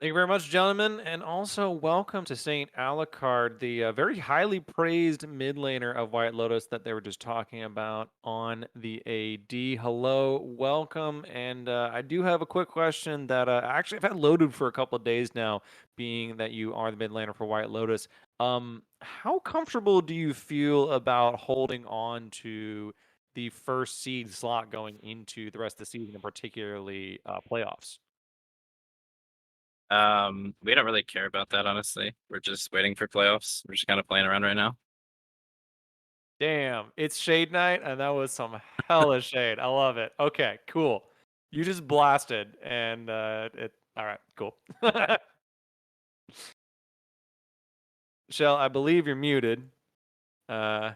Thank you very much, gentlemen, and also welcome to Saint Alucard, the very highly praised mid laner of White Lotus that they were just talking about on the AD. Hello, welcome, and I do have a quick question that actually I've had loaded for a couple of days now, being that you are the mid laner for White Lotus. How comfortable do you feel about holding on to the first seed slot going into the rest of the season, and particularly playoffs? We don't really care about that, honestly. We're just waiting for playoffs. We're just kind of playing around right now. Damn, it's shade night, and that was some hella shade. I love it. Okay, cool. You just blasted, and it. All right, cool. Shell, I believe you're muted. Uh,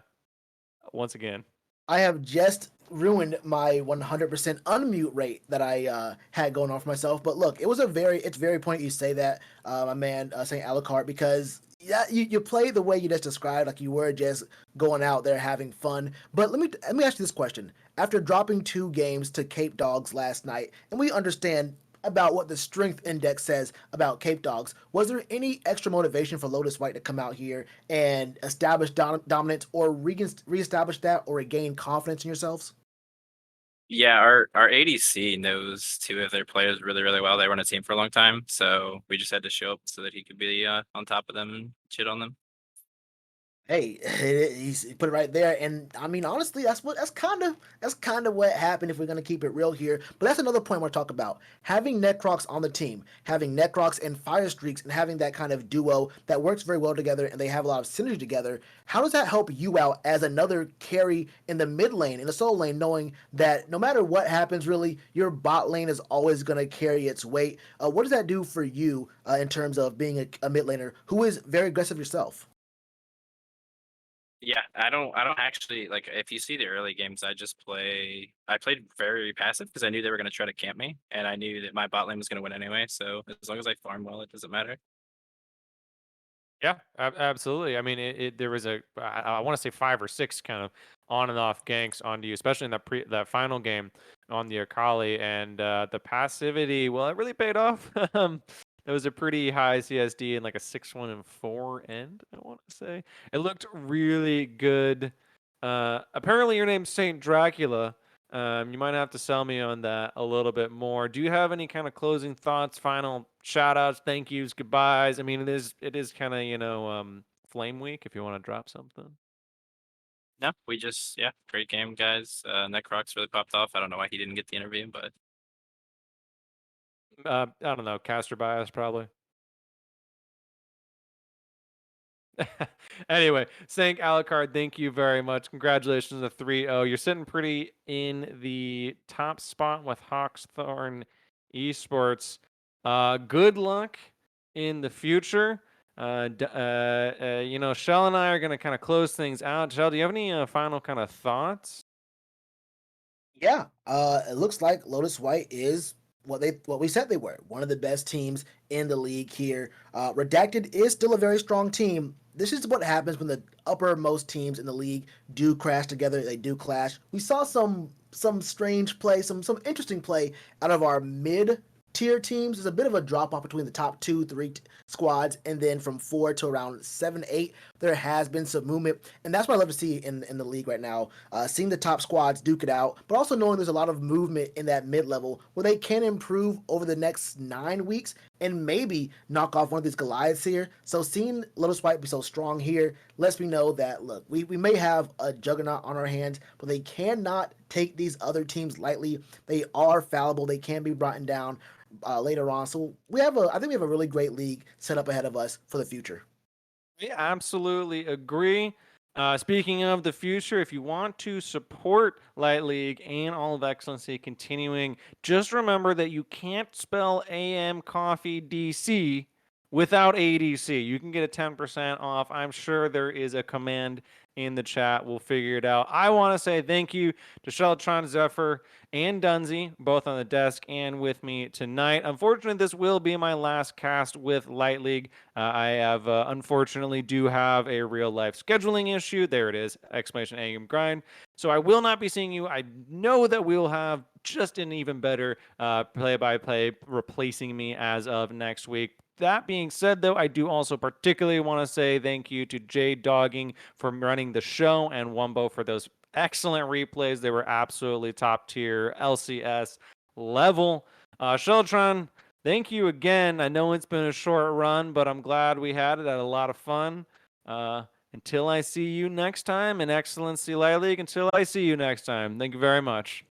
once again. I have just ruined my 100% unmute rate that I had going on for myself. But look, it's very point you say that, my man, saying Alucard, because yeah, you play the way you just described, like you were just going out there having fun. But let me ask you this question: after dropping 2 games to Cape Dogs last night, and we understand about what the strength index says about Cape Dogs, was there any extra motivation for Lotus White to come out here and establish dominance or reestablish that or regain confidence in yourselves? Yeah, our ADC knows two of their players really, really well. They were on a team for a long time, so we just had to show up so that he could be on top of them and shit on them. Hey, he put it right there, and I mean, honestly, that's kind of what happened if we're gonna keep it real here. But that's another point we're talk about: having Necrox on the team, having Necrox and Fire Streaks, and having that kind of duo that works very well together, and they have a lot of synergy together. How does that help you out as another carry in the mid lane, in the solo lane, knowing that no matter what happens, really, your bot lane is always gonna carry its weight? What does that do for you in terms of being a mid laner who is very aggressive yourself? Yeah, I don't actually like if you see the early games, I played very passive because I knew they were gonna try to camp me and I knew that my bot lane was gonna win anyway. So as long as I farm well, it doesn't matter. Yeah, absolutely. I mean, there was I want to say 5 or 6 kind of on and off ganks onto you, especially in that final game on the Akali, and the passivity. Well, it really paid off. It was a pretty high CSD and like a 6-1 and 4 end. I want to say it looked really good. Apparently, your name's Saint Dracula. You might have to sell me on that a little bit more. Do you have any kind of closing thoughts, final shout outs, thank yous, goodbyes? I mean, it is kind of, flame week if you want to drop something. No, we just yeah, great game, guys. Necrox really popped off. I don't know why he didn't get the interview, but I don't know, caster bias probably. Anyway, Sank Alucard, thank you very much. Congratulations on the 3-0. You're sitting pretty in the top spot with Hawksthorn Esports. Good luck in the future. Shell and I are going to kind of close things out. Shell, do you have any final kind of thoughts? Yeah, it looks like Lotus White is what we said they were, one of the best teams in the league here. Redacted is still a very strong team. This is what happens when the uppermost teams in the league do crash together. They do clash. We saw some strange play, some interesting play out of our mid tier teams. There's a bit of a drop off between the top two, three squads, and then from 4 to around 7, 8, there has been some movement, and that's what I love to see in the league right now. Seeing the top squads duke it out, but also knowing there's a lot of movement in that mid level where they can improve over the next 9 weeks and maybe knock off one of these Goliaths here. So seeing Lotus White be so strong here lets me know that look, we may have a juggernaut on our hands, but they cannot take these other teams lightly. They are fallible. They can be brought down later on. So I think we have a really great league set up ahead of us for the future. Yeah, absolutely agree. Speaking of the future, if you want to support Light League and All of Excellency continuing, just remember that you can't spell AM Coffee DC without ADC. You can get a 10% off. I'm sure there is a command in the chat. We'll figure it out. I want to say thank you to Sheltron Zephyr and Dunzy, both on the desk and with me tonight. Unfortunately, this will be my last cast with Light League. I have unfortunately do have a real life scheduling issue. There it is, exclamation AM grind. So I will not be seeing you. I know that we will have just an even better play-by-play replacing me as of next week. That being said, though, I do also particularly want to say thank you to Jay Dogging for running the show and Wumbo for those excellent replays. They were absolutely top tier LCS level. Sheltron, thank you again. I know it's been a short run, but I'm glad we had it. I had a lot of fun. Until I see you next time, in Excellency Light League, until I see you next time, thank you very much.